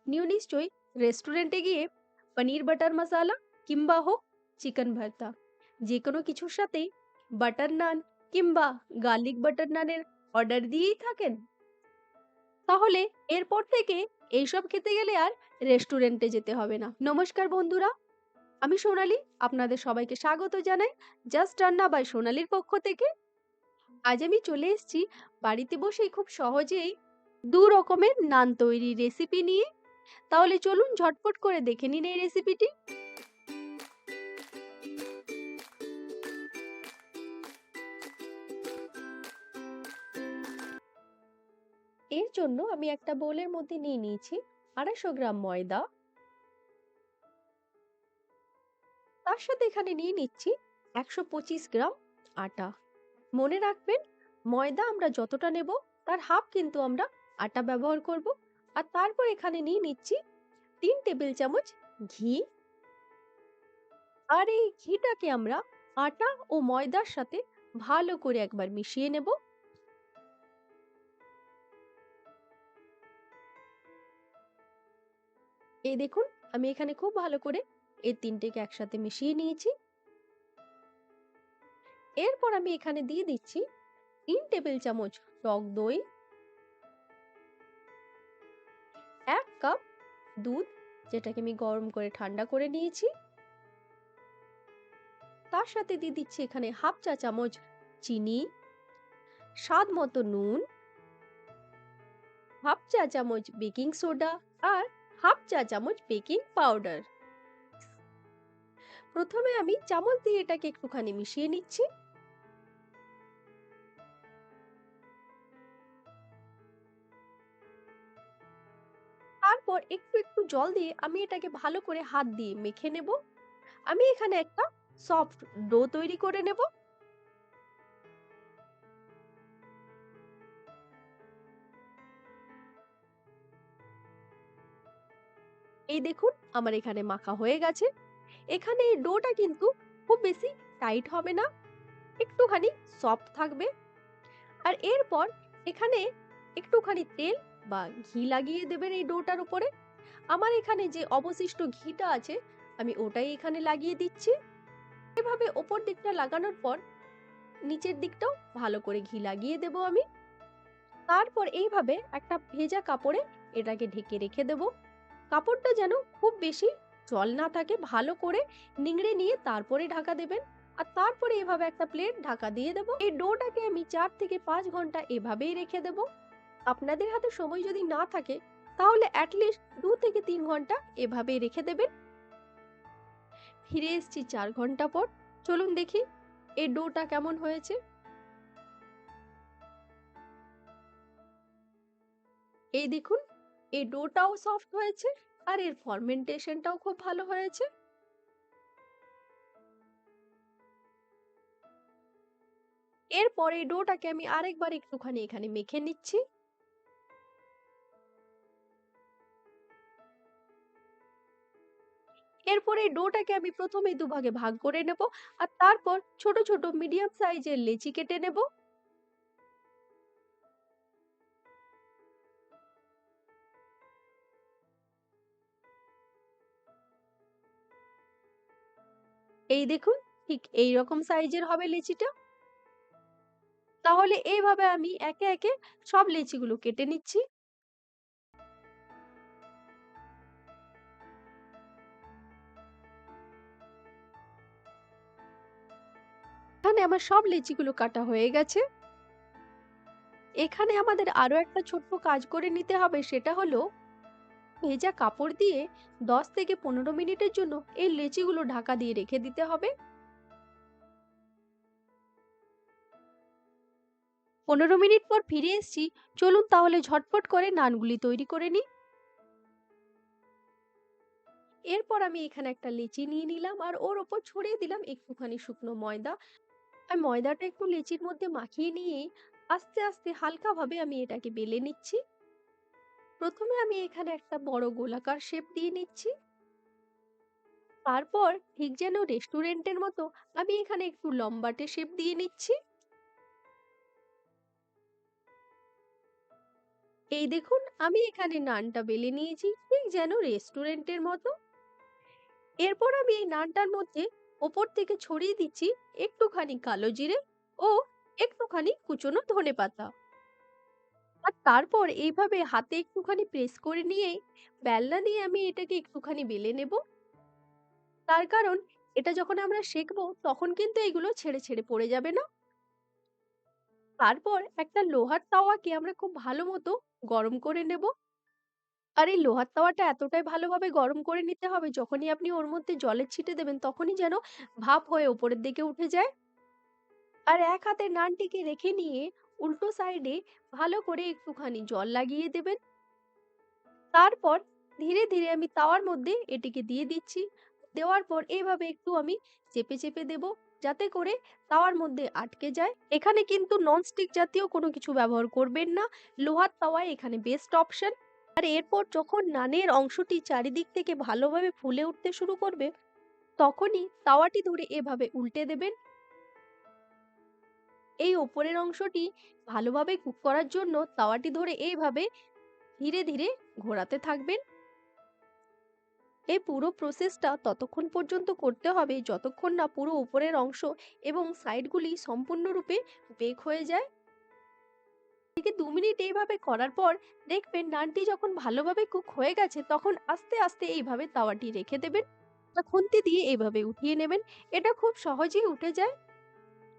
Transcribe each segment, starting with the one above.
আপনিও নিশ্চয়ই রেস্টুরেন্টে গিয়ে পনির বাটার মশালা কিংবা হোক চিকেন ভর্তা যে কোনো কিছুর সাথেই বাটার নান কিংবা গার্লিক বাটার নানের অর্ডার দিয়েই থাকেন। তাহলে এরপর থেকে এইসব খেতে গেলে আর রেস্টুরেন্টে যেতে হবে না। নমস্কার বন্ধুরা, আমি সোনালী, আপনাদের সবাইকে স্বাগত জানাই জাস্ট রান্না বাই সোনালীর পক্ষ থেকে। আজ আমি চলে এসেছি বাড়িতে বসেই খুব সহজেই দু রকমের নান তৈরির রেসিপি নিয়ে। তাহলে চলুন ঝটপট করে দেখে নিন এই রেসিপিটি। এর জন্য আমি একটা বোলের মধ্যে নিয়ে নিয়েছি 250 গ্রাম ময়দা। তার সাথে এখানে নিয়ে নিচ্ছি 125 গ্রাম আটা। মনে রাখবেন, ময়দা আমরা যতটা নেব তার হাফ কিন্তু আমরা আটা ব্যবহার করব। আর তারপর এখানে নিয়ে নিচ্ছি 3 টেবিল চামচ ঘি। আর এই ঘিটাকে আমরা আটা ও ময়দার সাথে ভালো করে একবার মিশিয়ে নেব। এই দেখুন, আমি এখানে খুব ভালো করে এই তিনটেকে একসাথে মিশিয়ে নিয়েছি। এরপর আমি এখানে দিয়ে দিচ্ছি 3 টেবিল চামচ টক দই, 1 কাপ দুধ যেটাকে আমি গরম করে ঠান্ডা করে নিয়েছি। তার সাথে দিয়ে দিচ্ছি এখানে হাফ চা চামচ চিনি, স্বাদ মতো নুন, হাফ চা চামচ বেকিং সোডা আর হাফ চা চামচ বেকিং পাউডার। প্রথমে আমি চামচ দিয়ে এটাকে একটুখানি মিশিয়ে নিচ্ছি। তারপর একটু একটু জল দিয়ে আমি এটাকে ভালো করে হাত দিয়ে মেখে নেব। আমি এখানে একটা সফট ডো তৈরি করে নেব। এই দেখুন, আমার এখানে মাখা হয়ে গেছে। এখানে এই ডোটা কিন্তু খুব বেশি টাইট হবে না, একটুখানি সফট থাকবে। আর এরপর এখানে একটুখানি তেল বা ঘি লাগিয়ে দেবেন এই ডোটার উপরে। আমার এখানে যে অবশিষ্ট ঘিটা আছে আমি ওটাই এখানে লাগিয়ে দিচ্ছি। এভাবে ওপর দিকটা লাগানোর পর নিচের দিকটাও ভালো করে ঘি লাগিয়ে দেব আমি। তারপর এইভাবে একটা ভেজা কাপড়ে এটাকে ঢেকে রেখে দেব। কাপড়টা যেন খুব বেশি জল না থাকে, ভালো করে নিংড়ে নিয়ে তারপরে ঢাকা দেবেন। আর তারপরে এভাবে একটা প্লেট ঢাকা দিয়ে দেব। এই ডোটাকে আমি 4 থেকে 5 ঘন্টা এভাবেই রেখে দেব। আপনাদের হাতে সময় যদি না থাকে তাহলে অ্যাটলিস্ট 2 থেকে 3 ঘন্টা এভাবেই রেখে দেবেন। ফিরে এসেছি 4 ঘন্টা পর। চলুন দেখি এই ডোটা কেমন হয়েছে। এই দেখুন, এই ডোটাও সফট হয়েছে আর এর ফরমেন্টেশনটাও খুব ভালো হয়েছে। এরপর এই ডোটাকে আমি আরেকবার একটুখানি এখানে মেখে নিচ্ছি। এরপর এই ডোটাকে আমি প্রথমে দুভাগে ভাগ করে নেব আর তারপর ছোট ছোট মিডিয়াম সাইজের লেচি কেটে নেব। এই দেখুন, ঠিক এই রকম সাইজের হবে লেচিটা। তাহলে এইভাবে আমি একে একে সব লেচিগুলো কেটে নিচ্ছি। এখানে আমার সব লেচিগুলো কাটা হয়ে গেছে। এখানে আমাদের আরো একটা ছোট্ট কাজ করে নিতে হবে, সেটা হলো ভেজা কাপড় দিয়ে 10 থেকে 15 মিনিটের জন্য এই লেচিগুলো ঢাকা দিয়ে রেখে দিতে হবে। 15 মিনিট পর ফিরে এসেছি। চলুন তাহলে ঝটপট করে নানগুলি তৈরি করে নিই। এরপর আমি এখানে একটা লেচি নিয়ে নিলাম আর ওর ওপর ছড়িয়ে দিলাম একটুখানি শুকনো ময়দা। আর ময়দাটা একটু লেচির মধ্যে মাখিয়ে নিয়ে আস্তে আস্তে হালকাভাবে আমি এটাকে বেলে নিচ্ছি। প্রথমে আমি এখানে একটা বড় গোলাকার শেপ দিয়ে নিচ্ছি। তারপর ঠিক যেন রেস্টুরেন্টের মতো আমি এখানে একটু লম্বাটে শেপ দিয়ে নিচ্ছি। এই দেখুন আমি এখানে নানটা বেলে নিয়েছি ঠিক যেন রেস্টুরেন্টের মতো। এরপর আমি এই নানটার মধ্যে ওপর থেকে ছড়িয়ে দিচ্ছি একটুখানি কালো জিরে ও একটুখানি কুচনো ধনেপাতা। আর তারপর এইভাবে হাতে একটুখানি প্রেস করে নিয়ে বেলনা দিয়ে আমি এটাকে একটুখানি বেলে নেব। তার কারণ এটা যখন আমরা সেঁকবো তখন কিন্তু এগুলো ছেড়ে ছেড়ে পড়ে যাবে না। তারপর একটা লোহার তাওয়াকে আমরা খুব ভালো মতো গরম করে নেব। আর এই লোহার তাওয়াটা এতটাই ভালোভাবে গরম করে নিতে হবে, যখনই আপনি ওর মধ্যে জলের ছিটে দেবেন তখনই যেন ভাপ হয়ে ওপরের দিকে উঠে যায়। আর এক হাতে নানটিকে রেখে নিয়ে উল্টো সাইডে ভালো করে একটুখানি জল লাগিয়ে দেবেন। তারপর ধীরে ধীরে আমি তাওয়ার মধ্যে এটিকে দিয়ে দিচ্ছি। দেওয়ার পর এইভাবে একটু আমি চেপে চেপে দেব, যাতে করে তাওয়ার মধ্যে আটকে যায়। এখানে কিন্তু ননস্টিক জাতীয় কোনো কিছু ব্যবহার করবেন না। লোহার তাওয়াই এখানে বেস্ট অপশন। আর এরপর যখন নানের অংশটি চারিদিক থেকে ভালোভাবে ফুলে উঠতে শুরু করবে, তখনই তাওয়াটি ধরে এভাবে উল্টে দেবেন। এই ওপরের অংশটি ভালোভাবে কুক করার জন্য তাওয়াটি ধরে এইভাবে ধীরে ধীরে ঘোরাতে থাকবেন। এই পুরো প্রসেসটা ততক্ষণ পর্যন্ত করতে হবে যতক্ষণ না পুরো উপরের অংশ এবং সাইডগুলি সম্পূর্ণরূপে বেক হয়ে যায়। থেকে 2 মিনিট এইভাবে করার পর দেখবেন নানটি যখন ভালোভাবে কুক হয়ে গেছে, তখন আস্তে আস্তে এইভাবে তাওয়াটি রেখে দেবেন। খুন্তি দিয়ে এইভাবে উঠিয়ে নেবেন। এটা খুব সহজেই উঠে যায়।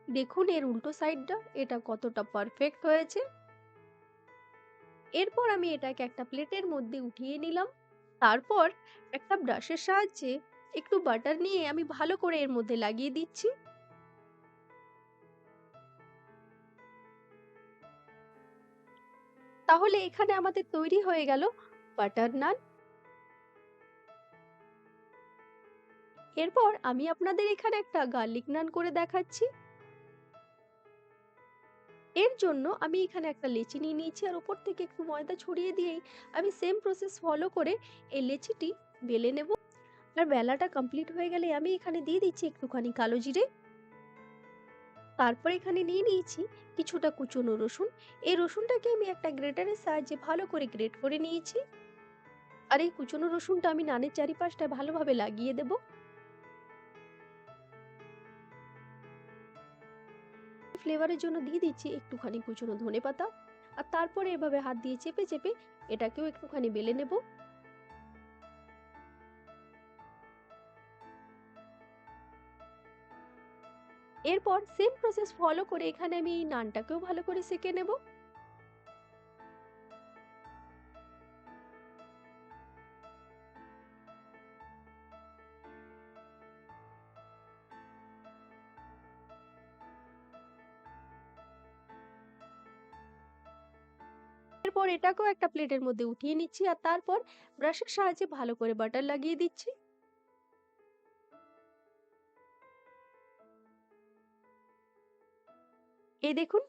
দেখুন এর উল্টো সাইডটা এটা কতটা পারফেক্ট হয়েছে। এরপর আমি এটাকে একটা প্লেটের মধ্যে উঠিয়ে নিলাম। তারপর একটা ব্রাশের সাহায্যে একটু বাটার নিয়ে আমি ভালো করে এর মধ্যে লাগিয়ে দিচ্ছি। তাহলে এখানে আমাদের তৈরি হয়ে গেল বাটার নান। এরপর আমি আপনাদের এখানে একটা গার্লিক নান করে দেখাচ্ছি। এর জন্য আমি এখানে একটা লেচি নিয়ে নিয়েছি আর উপর থেকে একটু ময়দা ছড়িয়ে দিয়েই আমি সেম প্রসেস ফলো করে এই লেচিটি বেলে নেব। আর বেলাটা কমপ্লিট হয়ে গেলে আমি এখানে দিয়ে দিচ্ছি একটুখানি কালো জিরে। তারপর এখানে নিয়ে নিয়েছি কিছুটা কুচনো রসুন। এই রসুনটাকে আমি একটা গ্রেটারের সাহায্যে ভালো করে গ্রেট করে নিয়েছি। আর এই কুচনো রসুনটা আমি নানের চারিপাশটা ভালোভাবে লাগিয়ে দেব। ফ্লেভারের জন্য দিয়ে দিচ্ছি একটুখানি কুচনো ধনেপাতা। আর তারপরে এভাবে হাত দিয়ে চেপে চেপে এটাকেও একটুখানি বেলে নেব। এরপর সেম প্রসেস ফলো করে এখানে আমি এই নানটাকেও ভালো করে সেঁকে নেব। এরপর এটাকেও একটা প্লেটের মধ্যে উঠিয়ে নিচ্ছি আর তারপর ব্রাশের সাহায্যে ভালো করে বাটার লাগিয়ে দিচ্ছি। এই দেখুন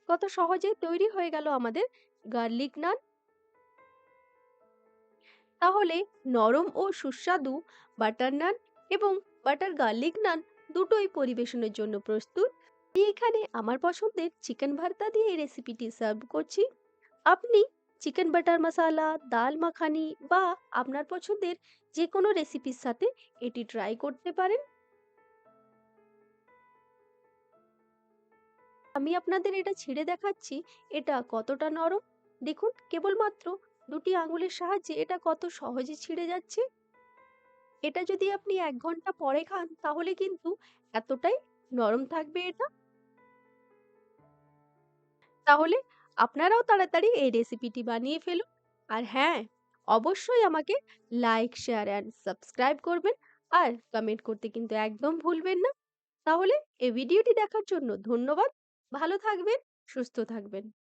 কত সহজে তৈরি হয়ে গেল আমাদের গার্লিক নান। তাহলে নরম ও সুস্বাদু বাটার নান এবং বাটার গার্লিক নান দুটোই পরিবেশনের জন্য প্রস্তুত। আমি এখানে আমার পছন্দের চিকেন ভর্তা দিয়ে এই রেসিপিটি সার্ভ করছি। আপনি চিকেন বাটার মশালা, দাল মাখানি বা আপনার পছন্দের যে কোনো রেসিপির সাথে এটি ট্রাই করতে পারেন। আমি আপনাদের এটা ছিঁড়ে দেখাচ্ছি এটা কতটা নরম। দেখুন কেবলমাত্র দুটি আঙুলের সাহায্যে এটা কত সহজে ছিঁড়ে যাচ্ছে। এটা যদি আপনি 1 ঘন্টা পরে খান তাহলে কিন্তু এতটাই নরম থাকবে এটা। তাহলে আপনারাও তাড়াতাড়ি এই রেসিপিটি বানিয়ে ফেলুন। আর হ্যাঁ, অবশ্যই আমাকে লাইক, শেয়ার অ্যান্ড সাবস্ক্রাইব করবেন আর কমেন্ট করতে কিন্তু একদম ভুলবেন না। তাহলে এই ভিডিওটি দেখার জন্য ধন্যবাদ। ভালো থাকবেন, সুস্থ থাকবেন।